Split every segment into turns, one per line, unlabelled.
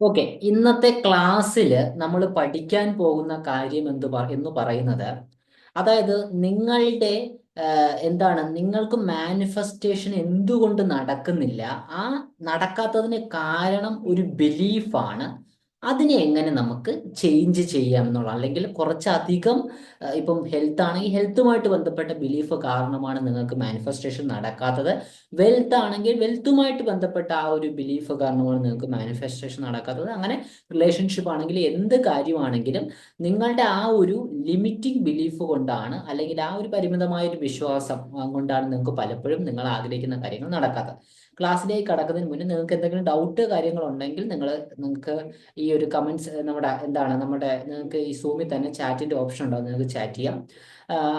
Okay, ഇന്നത്തെ ക്ലാസ്സിൽ നമ്മൾ പഠിക്കാൻ പോകുന്ന കാര്യം എന്ന് പറയുന്നത്, അതായത് നിങ്ങളുടെ എന്താണ് നിങ്ങൾക്ക് മാനിഫെസ്റ്റേഷൻ എന്തുകൊണ്ട് നടക്കുന്നില്ല, ആ നടക്കാത്തതിന് കാരണം ഒരു ബിലീഫാണ്. അതിനെ എങ്ങനെ നമുക്ക് ചേഞ്ച് ചെയ്യാം എന്നുള്ള, അല്ലെങ്കിൽ കുറച്ചധികം ഇപ്പം ഹെൽത്ത് ആണെങ്കിൽ ഹെൽത്തുമായിട്ട് ബന്ധപ്പെട്ട ബിലീഫ് കാരണമാണ് നിങ്ങൾക്ക് മാനിഫെസ്റ്റേഷൻ നടക്കാത്തത്. വെൽത്ത് ആണെങ്കിൽ വെൽത്തുമായിട്ട് ബന്ധപ്പെട്ട ആ ഒരു ബിലീഫ് കാരണമാണ് നിങ്ങൾക്ക് മാനിഫെസ്റ്റേഷൻ നടക്കാത്തത്. അങ്ങനെ റിലേഷൻഷിപ്പ് ആണെങ്കിൽ എന്ത് കാര്യമാണെങ്കിലും നിങ്ങളുടെ ആ ഒരു ലിമിറ്റിംഗ് ബിലീഫ് കൊണ്ടാണ്, അല്ലെങ്കിൽ ആ ഒരു പരിമിതമായ ഒരു വിശ്വാസം കൊണ്ടാണ് നിങ്ങൾക്ക് പലപ്പോഴും നിങ്ങൾ ആഗ്രഹിക്കുന്ന കാര്യങ്ങൾ നടക്കാത്തത്. ക്ലാസ്സിലേക്ക് കടക്കുന്നതിന് മുന്നേ നിങ്ങൾക്ക് എന്തെങ്കിലും ഡൗട്ട് കാര്യങ്ങൾ ഉണ്ടെങ്കിൽ നിങ്ങൾക്ക് ഈ ഒരു കമന്റ്സ് നിങ്ങൾക്ക് ഈ സൂമിൽ തന്നെ ചാറ്റിന്റെ ഓപ്ഷൻ ഉണ്ടാവും, നിങ്ങൾക്ക് ചാറ്റ് ചെയ്യാം.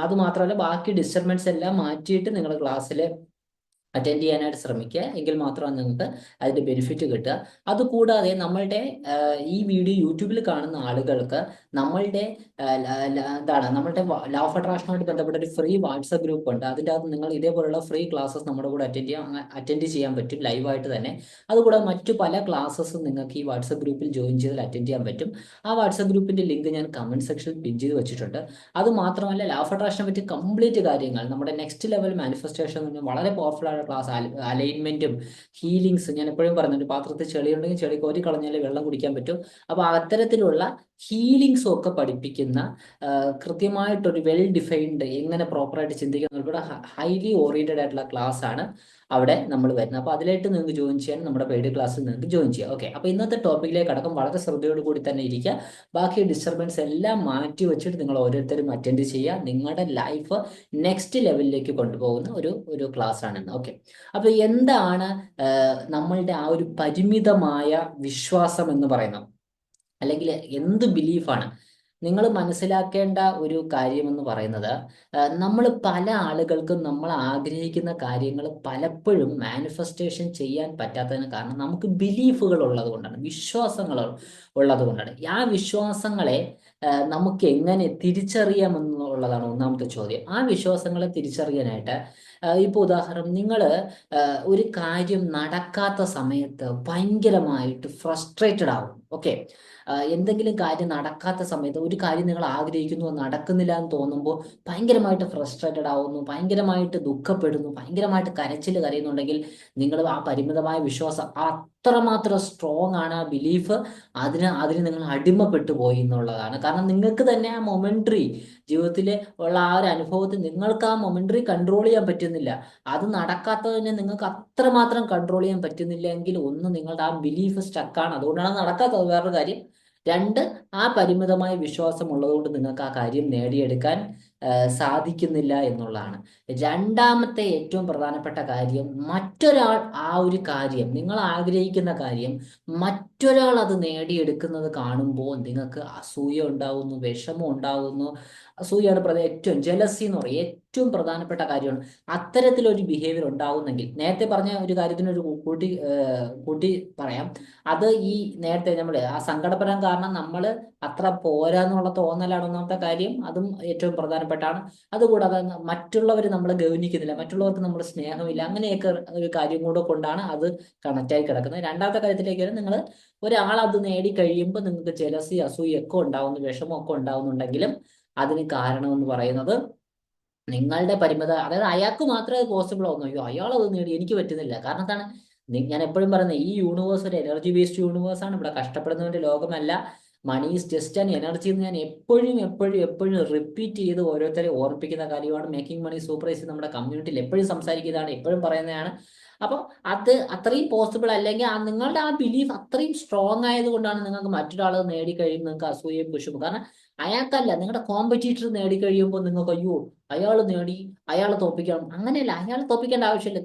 അത് മാത്രമല്ല, ബാക്കി ഡിസ്റ്റർബൻസ് എല്ലാം മാറ്റിയിട്ട് നിങ്ങൾ ക്ലാസ്സിൽ അറ്റൻഡ് ചെയ്യാനായിട്ട് ശ്രമിക്കുക. എങ്കിൽ മാത്രമാണ് നിങ്ങൾക്ക് അതിന്റെ ബെനിഫിറ്റ് കിട്ടുക. അതുകൂടാതെ ഈ വീഡിയോ യൂട്യൂബിൽ കാണുന്ന ആളുകൾക്ക് നമ്മളുടെ നമ്മളുടെ ലോ ഓഫ് അട്രാക്ഷനുമായിട്ട് ബന്ധപ്പെട്ട ഒരു ഫ്രീ വാട്സപ്പ് ഗ്രൂപ്പ് ഉണ്ട്. അതിൻ്റെ അകത്ത് നിങ്ങൾ ഇതേപോലുള്ള ഫ്രീ ക്ലാസ്സസ് നമ്മുടെ കൂടെ അറ്റൻഡ് ചെയ്യാൻ പറ്റും, ലൈവായിട്ട് തന്നെ. അതുകൂടാതെ മറ്റു പല ക്ലാസ്സസും നിങ്ങൾക്ക് ഈ വാട്സപ്പ് ഗ്രൂപ്പിൽ ജോയിൻ ചെയ്താൽ അറ്റൻഡ് ചെയ്യാൻ പറ്റും. ആ വാട്സപ്പ് ഗ്രൂപ്പിന്റെ ലിങ്ക് ഞാൻ കമന്റ് സെക്ഷനിൽ പിൻ ചെയ്ത് വെച്ചിട്ടുണ്ട്. അത് മാത്രമല്ല, ലോ ഓഫ് അട്രാക്ഷനെ പറ്റി കംപ്ലീറ്റ് കാര്യങ്ങൾ, നമ്മുടെ നെക്സ്റ്റ് ലെവൽ മാനിഫെസ്റ്റേഷൻ വളരെ പവർഫുൾ ആയ ക്ലാസ്, അലൈൻമെന്റും ഹീലിങ്സും. ഞാൻ എപ്പോഴും പറഞ്ഞിട്ട്, പാത്രത്തിൽ ചെളി ഉണ്ടെങ്കിൽ ചെളി കോരി കളഞ്ഞാലേ വെള്ളം കുടിക്കാൻ പറ്റും. അപ്പോൾ അത്തരത്തിലുള്ള ഹീലിങ്സും ഒക്കെ പഠിപ്പിക്കുന്ന കൃത്യമായിട്ടൊരു വെൽ ഡിഫൈൻഡ്, എങ്ങനെ പ്രോപ്പറായിട്ട് ചിന്തിക്കുന്ന ഉൾപ്പെടെ ഹൈലി ഓറിയന്റഡ് ആയിട്ടുള്ള ക്ലാസ് ആണ് അവിടെ നമ്മൾ വരുന്നത്. അപ്പോൾ അതിലായിട്ട് നിങ്ങൾക്ക് ജോയിൻ ചെയ്യാൻ നമ്മുടെ പെയ്ഡ് ക്ലാസ്സിൽ നിങ്ങൾക്ക് ജോയിൻ ചെയ്യാം. ഓക്കെ, അപ്പോൾ ഇന്നത്തെ ടോപ്പിക്കിലേക്ക് അടക്കം വളരെ ശ്രദ്ധയോട് കൂടി തന്നെ ഇരിക്കുക. ബാക്കി ഡിസ്റ്റർബൻസ് എല്ലാം മാറ്റി വെച്ചിട്ട് നിങ്ങൾ ഓരോരുത്തരും അറ്റൻഡ് ചെയ്യുക. നിങ്ങളുടെ ലൈഫ് നെക്സ്റ്റ് ലെവലിലേക്ക് കൊണ്ടുപോകുന്ന ഒരു ക്ലാസ് ആണ്. ഓക്കെ, അപ്പോൾ എന്താണ് നമ്മളുടെ ആ ഒരു പരിമിതമായ വിശ്വാസം എന്ന് പറയുന്നത്, അല്ലെങ്കിൽ എന്ത് ബിലീഫാണ്? നിങ്ങൾ മനസ്സിലാക്കേണ്ട ഒരു കാര്യം എന്ന് പറയുന്നത്, നമ്മൾ പല ആളുകൾക്കും നമ്മൾ ആഗ്രഹിക്കുന്ന കാര്യങ്ങൾ പലപ്പോഴും മാനിഫെസ്റ്റേഷൻ ചെയ്യാൻ പറ്റാത്തതിന് കാരണം നമുക്ക് ബിലീഫുകൾ ഉള്ളത് കൊണ്ടാണ്, വിശ്വാസങ്ങൾ ഉള്ളത് കൊണ്ടാണ്. ആ വിശ്വാസങ്ങളെ നമുക്ക് എങ്ങനെ തിരിച്ചറിയാമെന്നുള്ളതാണ് ഒന്നാമത്തെ ചോദ്യം. ആ വിശ്വാസങ്ങളെ തിരിച്ചറിയാനായിട്ട്, ഇപ്പോൾ ഉദാഹരണം, നിങ്ങൾ ഒരു കാര്യം നടക്കാത്ത സമയത്ത് ഭയങ്കരമായിട്ട് ഫ്രസ്ട്രേറ്റഡ് ആവും. ഓക്കെ, എന്തെങ്കിലും കാര്യം നടക്കാത്ത സമയത്ത്, ഒരു കാര്യം നിങ്ങൾ ആഗ്രഹിക്കുന്നു നടക്കുന്നില്ല എന്ന് തോന്നുമ്പോൾ ഭയങ്കരമായിട്ട് ഫ്രസ്ട്രേറ്റഡ് ആവുന്നു, ഭയങ്കരമായിട്ട് ദുഃഖപ്പെടുന്നു, ഭയങ്കരമായിട്ട് കരച്ചിൽ കരയുന്നുണ്ടെങ്കിൽ, നിങ്ങൾ ആ പരിമിതമായ വിശ്വാസം അത്രമാത്രം സ്ട്രോങ് ആണ്, ആ ബിലീഫ്. അതിന് നിങ്ങൾ അടിമപ്പെട്ടു പോയി എന്നുള്ളതാണ്. കാരണം നിങ്ങൾക്ക് തന്നെ ആ മൊമെന്ററി ജീവിതത്തിൽ ഉള്ള ആ ഒരു അനുഭവത്തിൽ നിങ്ങൾക്ക് ആ മൊമെന്ററി കൺട്രോൾ ചെയ്യാൻ പറ്റുന്നില്ല. അത് നടക്കാത്തതിനെ നിങ്ങൾക്ക് അത്രമാത്രം കൺട്രോൾ ചെയ്യാൻ പറ്റുന്നില്ല എങ്കിൽ, ഒന്ന്, നിങ്ങളുടെ ആ ബിലീഫ് സ്റ്റക്കാണ്, അതുകൊണ്ടാണ് നടക്കാത്തത്, വേറൊരു കാര്യം. രണ്ട്, ആ പരിമിതമായ വിശ്വാസം ഉള്ളതുകൊണ്ട് നിങ്ങൾക്ക് ആ കാര്യം നേടിയെടുക്കാൻ സാധിക്കുന്നില്ല എന്നുള്ളതാണ്. രണ്ടാമത്തെ ഏറ്റവും പ്രധാനപ്പെട്ട കാര്യം, മറ്റൊരാൾ ആ ഒരു കാര്യം, നിങ്ങൾ ആഗ്രഹിക്കുന്ന കാര്യം മറ്റൊരാൾ അത് നേടിയെടുക്കുന്നത് കാണുമ്പോൾ നിങ്ങൾക്ക് അസൂയ ഉണ്ടാവുന്നു, വിഷമം ഉണ്ടാവുന്നു. അസൂയാണ് ഏറ്റവും ജലസി എന്ന് പറയും, ഏറ്റവും പ്രധാനപ്പെട്ട കാര്യമാണ്. അത്തരത്തിലൊരു ബിഹേവിയർ ഉണ്ടാവുന്നെങ്കിൽ, നേരത്തെ പറഞ്ഞ ഒരു കാര്യത്തിനൊരു കൂട്ടി പറയാം. അത് ഈ നേരത്തെ നമ്മൾ ആ സങ്കടപ്പെടാൻ കാരണം നമ്മൾ അത്ര പോരാന്നുള്ള തോന്നലാണ് ഒന്നാമത്തെ കാര്യം. അതും ഏറ്റവും പ്രധാനപ്പെട്ടാണ്. അതുകൂടാതെ മറ്റുള്ളവർ നമ്മളെ ഗൗനിക്കുന്നില്ല, മറ്റുള്ളവർക്ക് നമ്മൾ സ്നേഹമില്ല, അങ്ങനെയൊക്കെ ഒരു കാര്യം കൂടെ കൊണ്ടാണ് അത് കണക്റ്റായി കിടക്കുന്നത്. രണ്ടാമത്തെ കാര്യത്തിലേക്ക് നിങ്ങൾ ഒരാൾ അത് നേടി കഴിയുമ്പോൾ നിങ്ങൾക്ക് ജലസി, അസൂയ ഒക്കെ ഉണ്ടാവുന്നു, വിഷമമൊക്കെ ഉണ്ടാവുന്നുണ്ടെങ്കിലും അതിന് കാരണമെന്ന് പറയുന്നത് നിങ്ങളുടെ പരിമിത, അതായത് അയാൾക്ക് മാത്രമേ അത് പോസിബിൾ ആവുന്നു. അയ്യോ, അയാൾ അത് നേടി, എനിക്ക് പറ്റുന്നില്ല. കാരണം എന്താണ്? ഞാൻ എപ്പോഴും പറയുന്നത്, ഈ യൂണിവേഴ്സ് ഒരു എനർജി ബേസ്ഡ് യൂണിവേഴ്സ് ആണ്. ഇവിടെ കഷ്ടപ്പെടുന്നവന്റെ ലോകമല്ല. Money is just an energy എന്ന് ഞാൻ എപ്പോഴും എപ്പോഴും എപ്പോഴും റിപ്പീറ്റ് ചെയ്ത് ഓരോരുത്തരെ ഓർപ്പിക്കുന്ന കാര്യമാണ്. മേക്കിംഗ് മണി സൂപ്പർ ഈസി നമ്മുടെ കമ്മ്യൂണിറ്റിയിൽ എപ്പോഴും സംസാരിക്കുന്നതാണ്, എപ്പോഴും പറയുന്നതാണ്. അപ്പോൾ അത് അത്രയും പോസിബിൾ അല്ലെങ്കിൽ നിങ്ങളുടെ ആ ബിലീഫ് അത്രയും സ്ട്രോങ് ആയതുകൊണ്ടാണ് നിങ്ങൾക്ക് മറ്റൊരാൾ നേടിക്കഴിയുമ്പോൾ നിങ്ങൾക്ക് അസൂയയും പുഷും. കാരണം അയാൾക്കല്ല, നിങ്ങളുടെ കോമ്പറ്റീറ്റർ നേടിക്കഴിയുമ്പോൾ നിങ്ങൾക്ക് അയ്യോ, അയാൾ നേടി, അയാളെ തോൽപ്പിക്കണം. അങ്ങനെയല്ല, അയാളെ തോൽപ്പിക്കേണ്ട ആവശ്യമില്ല.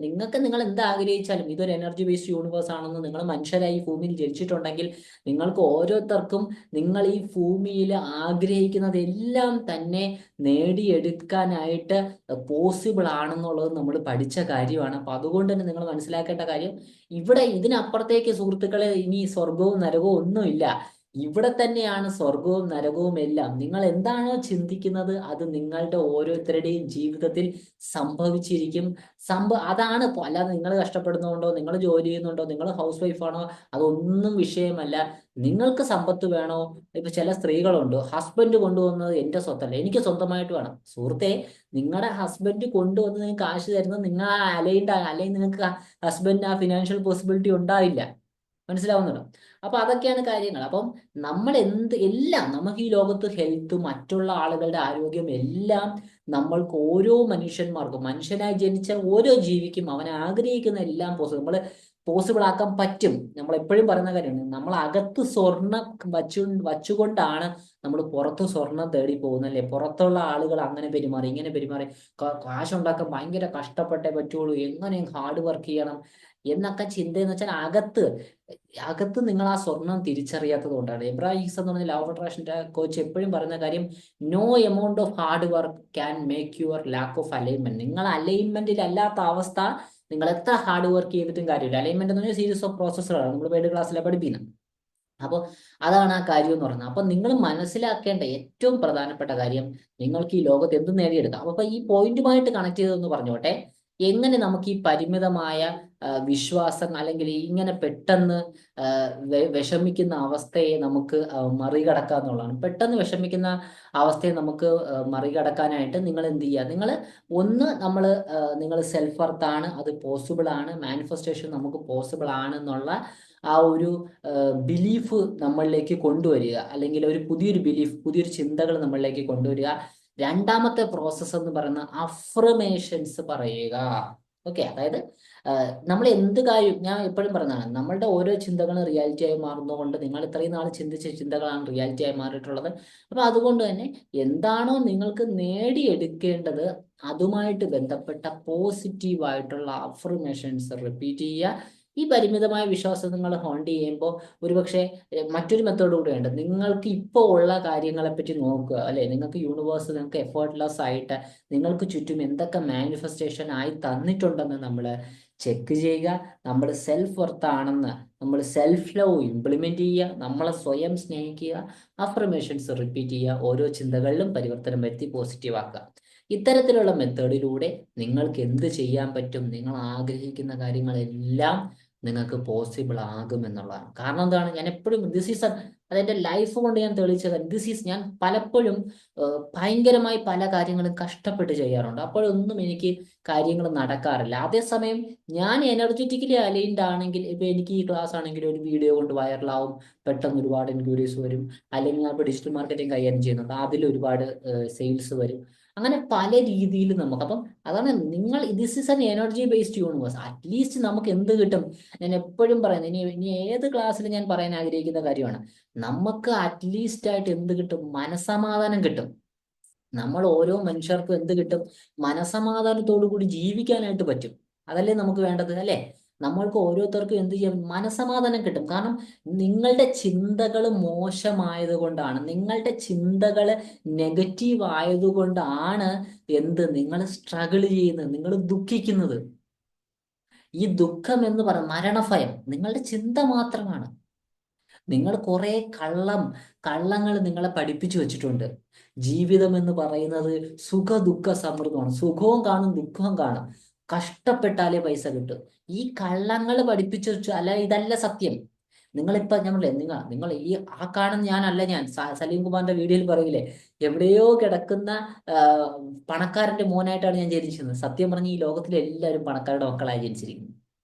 നിങ്ങൾ എന്ത് ആഗ്രഹിച്ചാലും, ഇതൊരു എനർജി ബേസ്ഡ് യൂണിവേഴ്സ് ആണെന്ന് നിങ്ങൾ മനുഷ്യരായി ഭൂമിയിൽ ജനിച്ചിട്ടുണ്ടെങ്കിൽ, നിങ്ങൾക്ക് ഓരോരുത്തർക്കും നിങ്ങൾ ഈ ഭൂമിയിൽ ആഗ്രഹിക്കുന്നതെല്ലാം തന്നെ നേടിയെടുക്കാനായിട്ട് പോസിബിൾ ആണെന്നുള്ളത് നമ്മൾ പഠിച്ച കാര്യമാണ്. അപ്പൊ അതുകൊണ്ട് തന്നെ നിങ്ങൾ മനസ്സിലാക്കേണ്ട കാര്യം, ഇവിടെ ഇതിനപ്പുറത്തേക്ക് സുഹൃത്തുക്കളെ ഇനി സ്വർഗവും നരകവും ഒന്നുമില്ല. ഇവിടെ തന്നെയാണ് സ്വർഗവും നരകവും എല്ലാം. നിങ്ങൾ എന്താണോ ചിന്തിക്കുന്നത് അത് നിങ്ങളുടെ ഓരോരുത്തരുടെയും ജീവിതത്തിൽ സംഭവിച്ചിരിക്കും. അതാണ് അല്ലാതെ നിങ്ങൾ കഷ്ടപ്പെടുന്നുണ്ടോ, നിങ്ങൾ ജോലി ചെയ്യുന്നുണ്ടോ, നിങ്ങൾ ഹൗസ് വൈഫാണോ, അതൊന്നും വിഷയമല്ല. നിങ്ങൾക്ക് സമ്പത്ത് വേണോ? ഇപ്പൊ ചില സ്ത്രീകളുണ്ട്, ഹസ്ബൻഡ് കൊണ്ടുവന്നത് എന്റെ സ്വത്തല്ല, എനിക്ക് സ്വന്തമായിട്ട് വേണം. സുഹൃത്തെ, നിങ്ങളുടെ ഹസ്ബൻഡ് കൊണ്ടുവന്ന് നിങ്ങൾക്ക് കാശ് തരുന്നത് നിങ്ങൾ അലൈൻഡ് അല്ലെങ്കിൽ നിങ്ങൾക്ക് ഹസ്ബൻഡിന് ആ ഫിനാൻഷ്യൽ പോസിബിലിറ്റി ഉണ്ടാവില്ല. മനസ്സിലാവുന്നുണ്ടോ? അപ്പൊ അതൊക്കെയാണ് കാര്യങ്ങൾ. അപ്പം നമ്മൾ എല്ലാം നമുക്ക് ഈ ലോകത്ത് ഹെൽത്ത്, മറ്റുള്ള ആളുകളുടെ ആരോഗ്യം എല്ലാം നമ്മൾക്ക് ഓരോ മനുഷ്യന്മാർക്കും, മനുഷ്യനായി ജനിച്ച ഓരോ ജീവിക്കും അവൻ ആഗ്രഹിക്കുന്ന എല്ലാം പോസിബിൾ ആക്കാൻ പറ്റും. നമ്മൾ എപ്പോഴും പറയുന്ന കാര്യമാണ്, നമ്മൾ അകത്ത് സ്വർണം വച്ചുകൊണ്ടാണ് നമ്മൾ പുറത്ത് സ്വർണം തേടി പോകുന്നത്, അല്ലേ? പുറത്തുള്ള ആളുകൾ അങ്ങനെ പെരുമാറി, ഇങ്ങനെ പെരുമാറി, കാശുണ്ടാക്കാൻ ഭയങ്കര കഷ്ടപ്പെട്ടേ പറ്റുള്ളൂ, എങ്ങനെ ഹാർഡ് വർക്ക് ചെയ്യണം എന്നൊക്കെ ചിന്തയെന്ന് വെച്ചാൽ അകത്ത് നിങ്ങൾ ആ സ്വർണം തിരിച്ചറിയാത്തത് കൊണ്ടാണ്. എബ്രാഹിം ഹിക്സ് എന്ന് പറഞ്ഞ ലോ ഓഫ് അട്രാക്ഷന്റെ കോച്ച് എപ്പോഴും പറയുന്ന കാര്യം, no amount of hard work can make your lack of alignment. നിങ്ങൾ അലൈൻമെന്റിൽ അല്ലാത്ത അവസ്ഥ നിങ്ങൾ എത്ര ഹാർഡ് വർക്ക് ചെയ്തിട്ടും കാര്യമില്ല. അലൈൻമെന്റ് എന്ന് പറഞ്ഞാൽ സീരീസ് ഓഫ് പ്രോസസ്സുകളാണ്, നമ്മൾ പേഡ് ക്ലാസ്സിലെ പഠിപ്പിക്കുന്നത്. അപ്പോൾ അതാണ് ആ കാര്യം എന്ന് പറയുന്നത്. അപ്പൊ നിങ്ങൾ മനസ്സിലാക്കേണ്ട ഏറ്റവും പ്രധാനപ്പെട്ട കാര്യം, നിങ്ങൾക്ക് ഈ ലോകത്ത് എന്ത് നേടിയെടുക്കാം. അപ്പൊ ഈ പോയിന്റുമായിട്ട് കണക്ട് ചെയ്തെന്ന് പറഞ്ഞോട്ടെ, എങ്ങനെ നമുക്ക് ഈ പരിമിതമായ വിശ്വാസം, അല്ലെങ്കിൽ ഇങ്ങനെ പെട്ടെന്ന് വിഷമിക്കുന്ന അവസ്ഥയെ നമുക്ക് മറികടക്കുക എന്നുള്ളതാണ്. പെട്ടെന്ന് വിഷമിക്കുന്ന അവസ്ഥയെ നമുക്ക് മറികടക്കാനായിട്ട് നിങ്ങൾ എന്ത് ചെയ്യുക? നിങ്ങൾ സെൽഫ് വർത്ത് ആണ്, അത് പോസിബിൾ ആണ്, മാനിഫെസ്റ്റേഷൻ നമുക്ക് പോസിബിൾ ആണെന്നുള്ള ആ ഒരു ബിലീഫ് നമ്മളിലേക്ക് കൊണ്ടുവരിക, അല്ലെങ്കിൽ ഒരു പുതിയൊരു ബിലീഫ്, പുതിയൊരു ചിന്തകൾ നമ്മളിലേക്ക് കൊണ്ടുവരിക. രണ്ടാമത്തെ പ്രോസസ്സ് എന്ന് പറയുന്ന അഫർമേഷൻസ് പറയുക. ഓക്കെ, അതായത് നമ്മൾ എന്ത് കാര്യം, ഞാൻ എപ്പോഴും പറയുന്നതാണ്, നമ്മളുടെ ഓരോ ചിന്തകളും റിയാലിറ്റി ആയി മാറുന്നതുകൊണ്ട്, നിങ്ങൾ ഇത്രയും നാൾ ചിന്തിച്ച ചിന്തകളാണ് റിയാലിറ്റി ആയി മാറിയിട്ടുള്ളത്. അപ്പൊ അതുകൊണ്ട് തന്നെ എന്താണോ നിങ്ങൾക്ക് നേടിയെടുക്കേണ്ടത് അതുമായിട്ട് ബന്ധപ്പെട്ട പോസിറ്റീവായിട്ടുള്ള അഫർമേഷൻസ് റിപ്പീറ്റ് ചെയ്യുക. ഈ പരിമിതമായ വിശ്വാസം നിങ്ങൾ ഹോൾഡ് ചെയ്യുമ്പോൾ ഒരുപക്ഷെ മറ്റൊരു മെത്തേഡ് കൂടെ ഉണ്ട്. നിങ്ങൾക്ക് ഇപ്പോൾ ഉള്ള കാര്യങ്ങളെ പറ്റി നോക്കുക, അല്ലെ? നിങ്ങൾക്ക് യൂണിവേഴ്സ് നിങ്ങൾക്ക് എഫേർട്ട്ലെസ് ആയിട്ട് നിങ്ങൾക്ക് ചുറ്റും എന്തൊക്കെ മാനിഫെസ്റ്റേഷൻ ആയി തന്നിട്ടുണ്ടെന്ന് നമ്മൾ ചെക്ക് ചെയ്യുക. നമ്മൾ സെൽഫ് വർത്ത് ആണെന്ന്, നമ്മൾ സെൽഫ് ലവ് ഇംപ്ലിമെന്റ് ചെയ്യുക, നമ്മളെ സ്വയം സ്നേഹിക്കുക, അഫർമേഷൻസ് റിപ്പീറ്റ് ചെയ്യുക, ഓരോ ചിന്തകളിലും പരിവർത്തനം വരുത്തി പോസിറ്റീവ് ആക്കുക. ഇത്തരത്തിലുള്ള മെത്തേഡിലൂടെ നിങ്ങൾക്ക് എന്ത് ചെയ്യാൻ പറ്റും? നിങ്ങൾ ആഗ്രഹിക്കുന്ന കാര്യങ്ങളെല്ലാം നിങ്ങൾക്ക് പോസിബിൾ ആകും എന്നുള്ളതാണ്. കാരണം എന്താണ്? ഞാൻ എപ്പോഴും അതെന്റെ ലൈഫ് കൊണ്ട് ഞാൻ തെളിയിച്ചത്. ഞാൻ പലപ്പോഴും ഭയങ്കരമായി പല കാര്യങ്ങളും കഷ്ടപ്പെട്ട് ചെയ്യാറുണ്ട്, അപ്പോഴൊന്നും എനിക്ക് കാര്യങ്ങൾ നടക്കാറില്ല. അതേസമയം ഞാൻ എനർജറ്റിക്കലി അലൈൻഡ് ആണെങ്കിൽ, ഇപ്പൊ എനിക്ക് ഈ ക്ലാസ് ആണെങ്കിൽ ഒരു വീഡിയോ കൊണ്ട് വൈറലാവും, പെട്ടെന്ന് ഒരുപാട് എൻക്വയറീസ് വരും, അല്ലെങ്കിൽ ഞാൻ ഇപ്പോൾ ഡിജിറ്റൽ മാർക്കറ്റിംഗ് കൈകാര്യം ചെയ്യുന്നുണ്ട്, അതിൽ ഒരുപാട് സെയിൽസ് വരും. അങ്ങനെ പല രീതിയിൽ നമുക്ക്, അപ്പം അതാണ് this is N energy based universe. At least നമുക്ക് എന്ത് കിട്ടും? ഞാൻ എപ്പോഴും പറയുന്നത്, ഇനി ഏത് ക്ലാസ്സിൽ ഞാൻ പറയാൻ ആഗ്രഹിക്കുന്ന കാര്യമാണ്, നമുക്ക് അറ്റ്ലീസ്റ്റ് ആയിട്ട് എന്ത് കിട്ടും? മനസമാധാനം കിട്ടും. നമ്മൾ ഓരോ മനുഷ്യർക്കും എന്ത് കിട്ടും? മനസമാധാനത്തോടു കൂടി ജീവിക്കാനായിട്ട് പറ്റും. അതല്ലേ നമുക്ക് വേണ്ടത്, അല്ലേ? നമ്മൾക്ക് ഓരോരുത്തർക്കും എന്ത് ചെയ്യാം? മനസമാധാനം കിട്ടും. കാരണം നിങ്ങളുടെ ചിന്തകൾ മോശമായത് കൊണ്ടാണ്, നിങ്ങളുടെ ചിന്തകൾ നെഗറ്റീവ് ആയതുകൊണ്ടാണ് നിങ്ങൾ സ്ട്രഗിൾ ചെയ്യുന്നത്, നിങ്ങൾ ദുഃഖിക്കുന്നത്. ഈ ദുഃഖം എന്ന് പറയുന്നത് മരണഭയം നിങ്ങളുടെ ചിന്ത മാത്രമാണ്. നിങ്ങൾ കുറെ കള്ളങ്ങൾ നിങ്ങളെ പഠിപ്പിച്ചു വെച്ചിട്ടുണ്ട്. ജീവിതം എന്ന് പറയുന്നത് സുഖ ദുഃഖ സമൃദ്ധമാണ്. സുഖവും കാണും, ദുഃഖവും കാണും. കഷ്ടപ്പെട്ടാലേ പൈസ കിട്ടും. ഈ കള്ളങ്ങൾ പഠിപ്പിച്ചു വെച്ചു. അല്ല, ഇതല്ല സത്യം. നിങ്ങളിപ്പോ നിങ്ങൾ ഈ കാണുന്ന ഞാനല്ല. ഞാൻ സലീം കുമാറിന്റെ വീഡിയോയിൽ പറയില്ലേ, എവിടെയോ കിടക്കുന്ന പണക്കാരന്റെ മോനായിട്ടാണ് ഞാൻ ജനിച്ചത്. സത്യം പറഞ്ഞ ഈ ലോകത്തിലെ എല്ലാവരും പണക്കാരുടെ മക്കളായി ജനിച്ചിരിക്കുന്നു.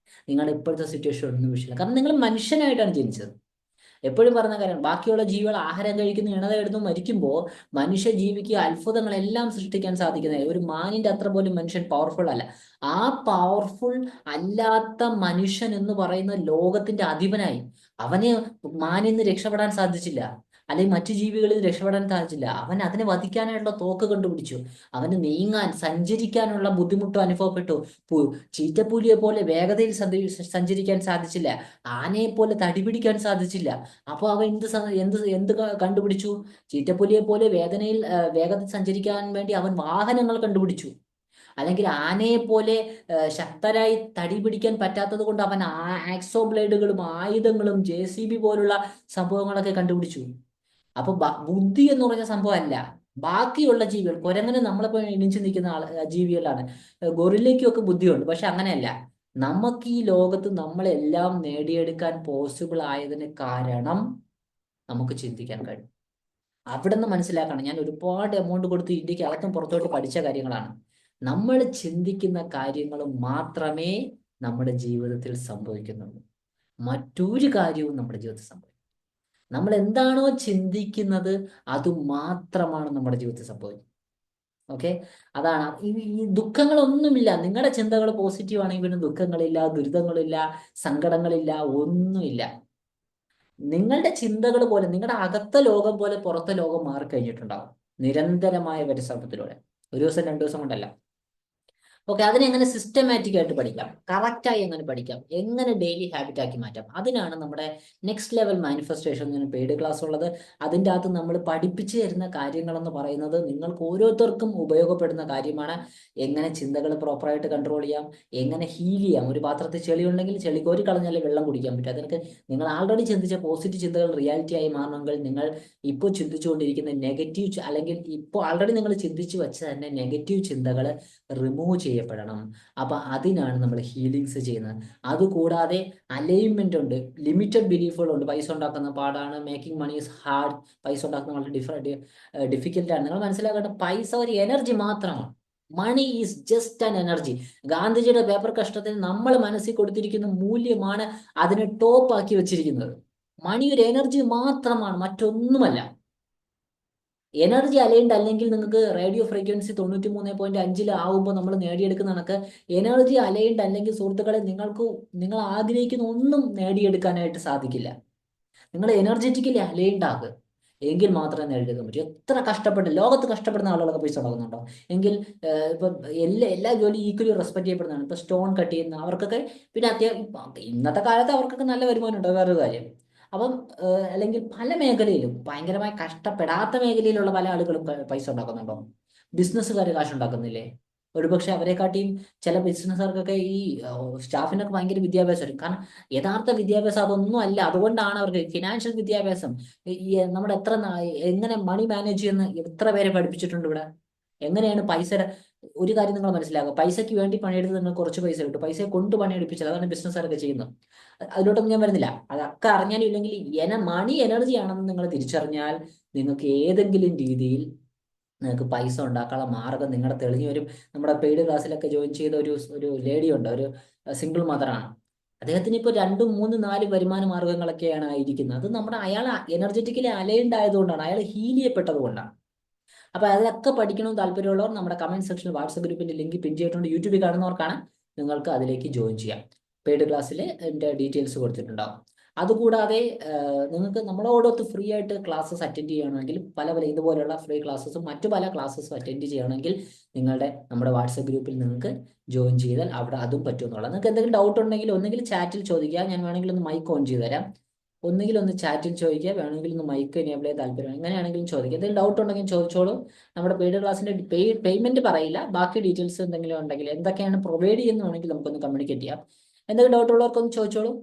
നിങ്ങളുടെ ഇപ്പോഴത്തെ സിറ്റുവേഷൻ ഒന്നും വിഷയമില്ല. കാരണം നിങ്ങൾ മനുഷ്യനായിട്ടാണ് ജനിച്ചത്. എപ്പോഴും പറയുന്ന കാര്യം, ബാക്കിയുള്ള ജീവികൾ ആഹാരം കഴിക്കുന്നു, ഇണതയിടുന്നു, മരിക്കുമ്പോൾ മനുഷ്യ ജീവിക്ക് അത്ഭുതങ്ങളെല്ലാം സൃഷ്ടിക്കാൻ സാധിക്കുന്ന ഒരു മാനിന്റെ അത്ര പോലും മനുഷ്യൻ പവർഫുൾ അല്ല. ആ പവർഫുൾ അല്ലാത്ത മനുഷ്യൻ എന്ന് പറയുന്ന ലോകത്തിന്റെ അധിപനായി. അവന് മാനിൽ നിന്ന് രക്ഷപ്പെടാൻ സാധിച്ചില്ല, അല്ലെങ്കിൽ മറ്റു ജീവികളിൽ രക്ഷപ്പെടാൻ സാധിച്ചില്ല. അവൻ അതിനെ വധിക്കാനായിട്ടുള്ള തോക്ക് കണ്ടുപിടിച്ചു. അവന് നീങ്ങാൻ, സഞ്ചരിക്കാനുള്ള ബുദ്ധിമുട്ടും അനുഭവപ്പെട്ടു. ചീറ്റപ്പുലിയെ പോലെ വേഗതയിൽ സഞ്ചരിക്കാൻ സാധിച്ചില്ല, ആനയെ പോലെ തടി പിടിക്കാൻ സാധിച്ചില്ല. അപ്പോൾ അവൻ എന്ത് കണ്ടുപിടിച്ചു? ചീറ്റപ്പുലിയെ പോലെ വേഗതയിൽ സഞ്ചരിക്കാൻ വേണ്ടി അവൻ വാഹനങ്ങൾ കണ്ടുപിടിച്ചു. അല്ലെങ്കിൽ ആനയെ പോലെ ശക്തരായി തടി പിടിക്കാൻ പറ്റാത്തത് കൊണ്ട് അവൻ ആക്സോ ബ്ലേഡുകളും ആയുധങ്ങളും JCB പോലുള്ള സംഭവങ്ങളൊക്കെ കണ്ടുപിടിച്ചു. അപ്പൊ ബുദ്ധി എന്ന് പറഞ്ഞ സംഭവമല്ല. ബാക്കിയുള്ള ജീവികൾ, കുരങ്ങനെ നമ്മളിപ്പോ എണീച്ച് നിൽക്കുന്ന ജീവികളാണ്. ഗൊറില്ലയ്ക്കും ഒക്കെ ബുദ്ധിയുണ്ട്, പക്ഷെ അങ്ങനെയല്ല. നമുക്ക് ഈ ലോകത്ത് നമ്മളെല്ലാം നേടിയെടുക്കാൻ പോസിബിൾ ആയതിന് കാരണം നമുക്ക് ചിന്തിക്കാൻ കഴിയും. അവിടെ നിന്ന് മനസ്സിലാക്കണം. ഞാൻ ഒരുപാട് എമൗണ്ട് കൊടുത്ത് ഇന്ത്യക്ക് അകത്തും പുറത്തോട്ട് പഠിച്ച കാര്യങ്ങളാണ്. നമ്മൾ ചിന്തിക്കുന്ന കാര്യങ്ങൾ മാത്രമേ നമ്മുടെ ജീവിതത്തിൽ സംഭവിക്കുന്നുള്ളൂ. മറ്റൊരു കാര്യവും നമ്മുടെ ജീവിതത്തിൽ സംഭവിക്കും. നമ്മൾ എന്താണോ ചിന്തിക്കുന്നത് അത് മാത്രമാണ് നമ്മുടെ ജീവിതത്തിൽ സംഭവിക്കുന്നത്. ഓക്കെ, അതാണ് ഈ ദുഃഖങ്ങളൊന്നുമില്ല. നിങ്ങളുടെ ചിന്തകൾ പോസിറ്റീവ് ആണെങ്കിൽ പിന്നെ ദുഃഖങ്ങളില്ല, ദുരിതങ്ങളില്ല, സങ്കടങ്ങളില്ല, ഒന്നുമില്ല. നിങ്ങളുടെ ചിന്തകൾ പോലെ, നിങ്ങളുടെ അകത്തെ ലോകം പോലെ പുറത്തെ ലോകം മാറിക്കഴിഞ്ഞിട്ടുണ്ടാവും നിരന്തരമായ പരിശ്രമത്തിലൂടെ. ഒരു ദിവസം 2 ദിവസം കൊണ്ടല്ല. ഓക്കെ, അതിനെ എങ്ങനെ സിസ്റ്റമാറ്റിക് ആയിട്ട് പഠിക്കാം, കറക്റ്റായി എങ്ങനെ പഠിക്കാം, എങ്ങനെ ഡെയിലി ഹാബിറ്റ് ആക്കി മാറ്റാം, അതിനാണ് നമ്മുടെ next level manifestation paid class ഉള്ളത്. അതിൻ്റെ അകത്ത് നമ്മൾ പഠിപ്പിച്ചു തരുന്ന കാര്യങ്ങളെന്ന് പറയുന്നത് നിങ്ങൾക്ക് ഓരോരുത്തർക്കും ഉപയോഗപ്പെടുന്ന കാര്യമാണ്. എങ്ങനെ ചിന്തകൾ പ്രോപ്പറായിട്ട് കൺട്രോൾ ചെയ്യാം, എങ്ങനെ ഹീൽ ചെയ്യാം. ഒരു പാത്രത്തിൽ ചെളി ഉണ്ടെങ്കിൽ ചെളി കോരി കളഞ്ഞാലേ വെള്ളം കുടിക്കാൻ പറ്റും. അതിനൊക്കെ നിങ്ങൾ ആൾറെഡി ചിന്തിച്ച പോസിറ്റീവ് ചിന്തകൾ റിയാലിറ്റി ആയി മാറണമെങ്കിൽ നിങ്ങൾ ഇപ്പോൾ ചിന്തിച്ചുകൊണ്ടിരിക്കുന്ന നെഗറ്റീവ്, അല്ലെങ്കിൽ ഇപ്പോൾ ആൾറെഡി നിങ്ങൾ ചിന്തിച്ചു വെച്ച തന്നെ നെഗറ്റീവ് ചിന്തകൾ റിമൂവ് ചെയ്യപ്പെടണം. അപ്പൊ അതിനാണ് നമ്മൾ ഹീലിങ്സ് ചെയ്യുന്നത്. അതുകൂടാതെ അലൈൻമെന്റ് ഉണ്ട്, ലിമിറ്റഡ് ബിലീഫുകളുണ്ട്. പൈസ ഉണ്ടാക്കുന്ന പാടാണ്, മേക്കിംഗ് മണി ഈസ് ഹാർഡ്, പൈസ ഉണ്ടാക്കുന്ന വളരെ ഡിഫിക്കൽട്ടാണ്. നിങ്ങൾ മനസ്സിലാക്കേണ്ട, പൈസ ഒരു എനർജി മാത്രമാണ്. Money is just an energy. ഗാന്ധിജിയുടെ പേപ്പർ കഷ്ടത്തിന് നമ്മൾ മനസ്സിൽ കൊടുത്തിരിക്കുന്ന മൂല്യമാണ് അതിനെ ടോപ്പ് ആക്കി വെച്ചിരിക്കുന്നത്. മണി ഒരു എനർജി മാത്രമാണ്, മറ്റൊന്നുമല്ല. എനർജി അലൈൻഡ് അല്ലെങ്കിൽ നിങ്ങൾക്ക് റേഡിയോ ഫ്രീക്വൻസി 93.5 ആവുമ്പോൾ നമ്മൾ നേടിയെടുക്കുന്ന കണക്ക് എനർജി അലൈൻഡ് അല്ലെങ്കിൽ സുഹൃത്തുക്കളെ നിങ്ങൾ ആഗ്രഹിക്കുന്ന ഒന്നും നേടിയെടുക്കാനായിട്ട് സാധിക്കില്ല. നിങ്ങൾ എനർജറ്റിക്കലി അലൈൻഡ് ആകുക, എങ്കിൽ മാത്രമേ നേടിയെടുക്കാൻ പറ്റൂ. എത്ര കഷ്ടപ്പെട്ട് ലോകത്ത് കഷ്ടപ്പെടുന്ന ആളുകളൊക്കെ പൈസ ഉണ്ടാക്കുന്നുണ്ടോ? എങ്കിൽ ഇപ്പം എല്ലാ ജോലി ഈക്വലി റെസ്പെക്ട് ചെയ്യപ്പെടുന്നതാണ്. ഇപ്പൊ സ്റ്റോൺ കട്ട് ചെയ്യുന്ന അവർക്കൊക്കെ, പിന്നെ ഇന്നത്തെ കാലത്ത് അവർക്കൊക്കെ നല്ല വരുമാനം ഉണ്ട്, വേറൊരു കാര്യം. അപ്പം അല്ലെങ്കിൽ പല മേഖലയിലും ഭയങ്കരമായി കഷ്ടപ്പെടാത്ത മേഖലയിലുള്ള പല ആളുകളും പൈസ ഉണ്ടാക്കുന്നുണ്ടോ? ബിസിനസ്സുകാർ കാശുണ്ടാക്കുന്നില്ലേ? ഒരുപക്ഷെ അവരെക്കാട്ടിയും ചില ബിസിനസ്സുകാർക്കൊക്കെ ഈ സ്റ്റാഫിനൊക്കെ ഭയങ്കര വിദ്യാഭ്യാസമായിരിക്കും. കാരണം യഥാർത്ഥ വിദ്യാഭ്യാസം അതൊന്നും അല്ല. അതുകൊണ്ടാണ് അവർക്ക് ഫിനാൻഷ്യൽ വിദ്യാഭ്യാസം, നമ്മുടെ എങ്ങനെ മണി മാനേജ് ചെയ്യുന്ന എത്ര പേരെ പഠിപ്പിച്ചിട്ടുണ്ട് ഇവിടെ. എങ്ങനെയാണ് പൈസയുടെ ഒരു കാര്യം നിങ്ങൾ മനസ്സിലാക്കുക. പൈസയ്ക്ക് വേണ്ടി പണിയെടുത്ത് നിങ്ങൾ കുറച്ച് പൈസ കിട്ടും, പൈസയെ കൊണ്ട് പണിയെടുപ്പിച്ചത്. അതാണ് ബിസിനസ്സുകാരൊക്കെ ചെയ്യുന്നത്. അതിലോട്ടൊന്നും ഞാൻ വരുന്നില്ല. അതൊക്കെ അറിഞ്ഞാലും ഇല്ലെങ്കിൽ മണി എനർജി ആണെന്ന് നിങ്ങൾ തിരിച്ചറിഞ്ഞാൽ നിങ്ങൾക്ക് ഏതെങ്കിലും രീതിയിൽ നിങ്ങൾക്ക് പൈസ ഉണ്ടാക്കാനുള്ള മാർഗം നിങ്ങളുടെ തെളിഞ്ഞു വരും. നമ്മുടെ പെയ്ഡ് ക്ലാസ്സിലൊക്കെ ജോയിൻ ചെയ്ത ഒരു ലേഡി ഉണ്ട്, ഒരു സിംഗിൾ മദറാണ്. അദ്ദേഹത്തിന് ഇപ്പോൾ 2, 3, 4 വരുമാന മാർഗങ്ങളൊക്കെയാണ് ആയിരിക്കുന്നത്. അത് അയാൾ എനർജറ്റിക്കലി അലൈൻഡ് ആയതുകൊണ്ടാണ്, അയാൾ ഹീൽ ചെയ്യപ്പെട്ടത് കൊണ്ടാണ്. അപ്പൊ അതിലൊക്കെ പഠിക്കണമെന്ന് താല്പര്യമുള്ളവർ നമ്മുടെ കമന്റ് സെക്ഷനിൽ വാട്സ്ആപ്പ് ഗ്രൂപ്പിന്റെ ലിങ്ക് പിൻ ചെയ്തിട്ടുണ്ട്. യൂട്യൂബിൽ കാണുന്നവർക്കാണ്, നിങ്ങൾക്ക് അതിലേക്ക് ജോയിൻ ചെയ്യാം. പെയ്ഡ് ക്ലാസ്സിൽ എൻ്റെ ഡീറ്റെയിൽസ് കൊടുത്തിട്ടുണ്ടാവും. അതുകൂടാതെ നിങ്ങൾക്ക് നമ്മളോടൊത്ത് ഫ്രീ ആയിട്ട് ക്ലാസ്സസ് അറ്റൻഡ് ചെയ്യണമെങ്കിൽ പല ഇതുപോലെയുള്ള ഫ്രീ ക്ലാസ്സസും മറ്റു പല ക്ലാസ്സസും അറ്റൻഡ് ചെയ്യണമെങ്കിൽ നമ്മുടെ വാട്സപ്പ് ഗ്രൂപ്പിൽ നിങ്ങൾക്ക് ജോയിൻ ചെയ്താൽ അവിടെ അതും പറ്റുമെന്നുള്ളത്. നിങ്ങൾക്ക് എന്തെങ്കിലും ഡൗട്ട് ഉണ്ടെങ്കിൽ ഒന്നെങ്കിൽ ചാറ്റിൽ ചോദിക്കുക, ഞാൻ വേണമെങ്കിൽ ഒന്ന് മൈക്ക് ഓൺ ചെയ്ത് തരാം. ഒന്നുകിൽ ഒന്ന് ചാറ്റിൽ ചോദിക്കുക, വേണമെങ്കിൽ ഒന്ന് മൈക്ക് എനേബിൾ ചെയ്യാൻ താല്പര്യം, എങ്ങനെയാണെങ്കിലും ചോദിക്കുക. എന്തെങ്കിലും ഡൗട്ട് ഉണ്ടെങ്കിൽ ചോദിച്ചോളൂ. നമ്മുടെ പെയ്ഡ് ക്ലാസ്സിന്റെ പേയ്മെന്റ് പറയില്ല, ബാക്കി ഡീറ്റെയിൽസ് എന്തെങ്കിലും ഉണ്ടെങ്കിൽ എന്തൊക്കെയാണ് പ്രൊവൈഡ് ചെയ്യുന്നതാണെങ്കിൽ നമുക്കൊന്ന് കമ്മ്യൂണിക്കേറ്റ് ചെയ്യാം. എന്തെങ്കിലും ഡൗട്ട് ഉള്ളവർക്കൊന്ന് ചോദിച്ചോളൂ.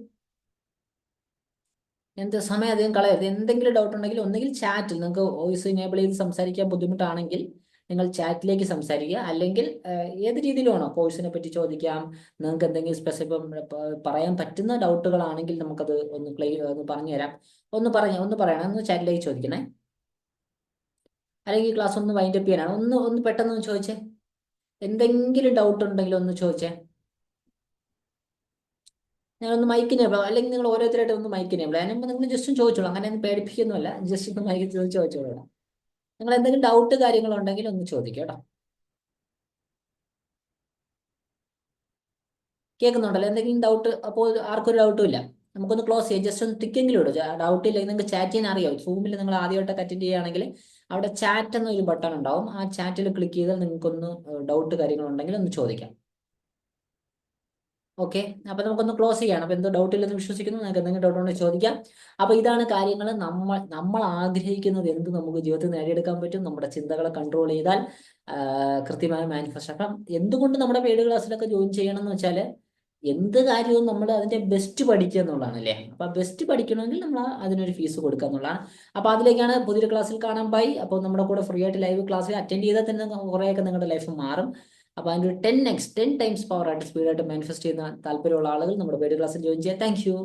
സമയം അധികം കളയരുത്. എന്തെങ്കിലും ഡൗട്ട് ഉണ്ടെങ്കിൽ ഒന്നുകിൽ ചാറ്റിൽ, നിങ്ങൾക്ക് വോയിസ് എനേബിൾ ചെയ്ത് സംസാരിക്കാൻ ബുദ്ധിമുട്ടാണെങ്കിൽ നിങ്ങൾ ചാറ്റിലേക്ക് സംസാരിക്കുക. അല്ലെങ്കിൽ ഏത് രീതിയിലാണോ കോഴ്സിനെ പറ്റി ചോദിക്കാം. നിങ്ങൾക്ക് എന്തെങ്കിലും സ്പെസിഫിക് പറയാൻ പറ്റുന്ന ഡൗട്ടുകളാണെങ്കിൽ നമുക്കത് ഒന്ന് പറഞ്ഞു തരാം. ഒന്ന് പറയണം, ഒന്ന് ചാറ്റിലേക്ക് ചോദിക്കണേ. അല്ലെങ്കിൽ ക്ലാസ് ഒന്ന് വൈൻഡ് അപ്പ് ചെയ്യാനാണ്. ഒന്ന് പെട്ടെന്ന് ഒന്ന് ചോദിച്ചേ. എന്തെങ്കിലും ഡൗട്ട് ഉണ്ടെങ്കിൽ ഒന്ന് ചോദിച്ചേ. ഞാനൊന്ന് മൈക്കിനെ, അല്ലെങ്കിൽ നിങ്ങൾ ഓരോരുത്തരായിട്ട് ഒന്ന് മൈക്കിനെ അതിനുമ്പോൾ നിങ്ങൾ ജസ്റ്റ് ചോദിച്ചോളൂ. അങ്ങനെ ഒന്നും പേടിപ്പിക്കൊന്നുമല്ല, ജസ്റ്റ് ഒന്ന് മൈക്കിൽ ചോദിച്ചോളൂ. നിങ്ങൾ എന്തെങ്കിലും ഡൗട്ട് കാര്യങ്ങളുണ്ടെങ്കിൽ ഒന്ന് ചോദിക്കുക കേട്ടോ. കേൾക്കുന്നുണ്ടല്ലോ? എന്തെങ്കിലും ഡൗട്ട്? അപ്പോൾ ആർക്കൊരു ഡൗട്ടും ഇല്ല, നമുക്കൊന്ന് ക്ലോസ് ചെയ്യാം. ജസ്റ്റ് ഒന്ന് ടിക്കെങ്കിലും ഇടും. ഡൗട്ട് ഇല്ലെങ്കിൽ നിങ്ങൾക്ക് ചാറ്റ് ചെയ്യാൻ അറിയാം. സൂമിൽ നിങ്ങൾ ആദ്യമായിട്ടൊക്കെ അറ്റൻഡ് ചെയ്യുകയാണെങ്കിൽ അവിടെ ചാറ്റ് എന്നൊരു ബട്ടൺ ഉണ്ടാവും. ആ ചാറ്റിൽ ക്ലിക്ക് ചെയ്താൽ നിങ്ങൾക്കൊന്ന് ഡൗട്ട് കാര്യങ്ങളുണ്ടെങ്കിൽ ഒന്ന് ചോദിക്കാം. ഓക്കെ, അപ്പൊ നമുക്കൊന്ന് ക്ലോസ് ചെയ്യണം. അപ്പൊ എന്തോ ഡൗട്ട് ഇല്ലെന്ന് വിശ്വസിക്കുന്നു. നിങ്ങൾക്ക് എന്തെങ്കിലും ഡൗട്ട് ഉണ്ടെങ്കിൽ ചോദിക്കാം. അപ്പൊ ഇതാണ് കാര്യങ്ങൾ. നമ്മൾ ആഗ്രഹിക്കുന്നത് എന്ത് നമുക്ക് ജീവിതത്തിൽ നേടിയെടുക്കാൻ പറ്റും. നമ്മുടെ ചിന്തകളെ കൺട്രോൾ ചെയ്താൽ കൃത്യമായ മാനിഫെസ്റ്റേഷൻ. അപ്പം എന്തുകൊണ്ട് നമ്മുടെ പെയ്ഡ് ക്ലാസ്സിലൊക്കെ ജോയിൻ ചെയ്യണം എന്ന് വെച്ചാൽ, എന്ത് കാര്യവും നമ്മൾ അതിന്റെ ബെസ്റ്റ് പഠിക്കുക എന്നുള്ളതാണ് അല്ലേ. അപ്പൊ ബെസ്റ്റ് പഠിക്കണമെങ്കിൽ നമ്മൾ അതിനൊരു ഫീസ് കൊടുക്കുക എന്നുള്ളതാണ്. അപ്പൊ അതിലേക്കാണ് പുതിയൊരു ക്ലാസ്സിൽ കാണാൻ ബൈ. അപ്പോൾ നമ്മുടെ കൂടെ ഫ്രീ ആയിട്ട് ലൈവ് ക്ലാസ്സിൽ അറ്റൻഡ് ചെയ്താൽ തന്നെ കുറേയൊക്കെ നിങ്ങളുടെ ലൈഫ് മാറും. അപ്പൊ അതിന്റെ ഒരു 10x 10 ടൈംസ് പവർ ആയിട്ട് സ്പീഡായിട്ട് മാനിഫെസ്റ്റ് ചെയ്യുന്ന താല്പര്യമുള്ള ആളുകൾ നമ്മുടെ പേര് ക്ലാസ്സിൽ ജോയിൻ ചെയ്യാം. Thank you.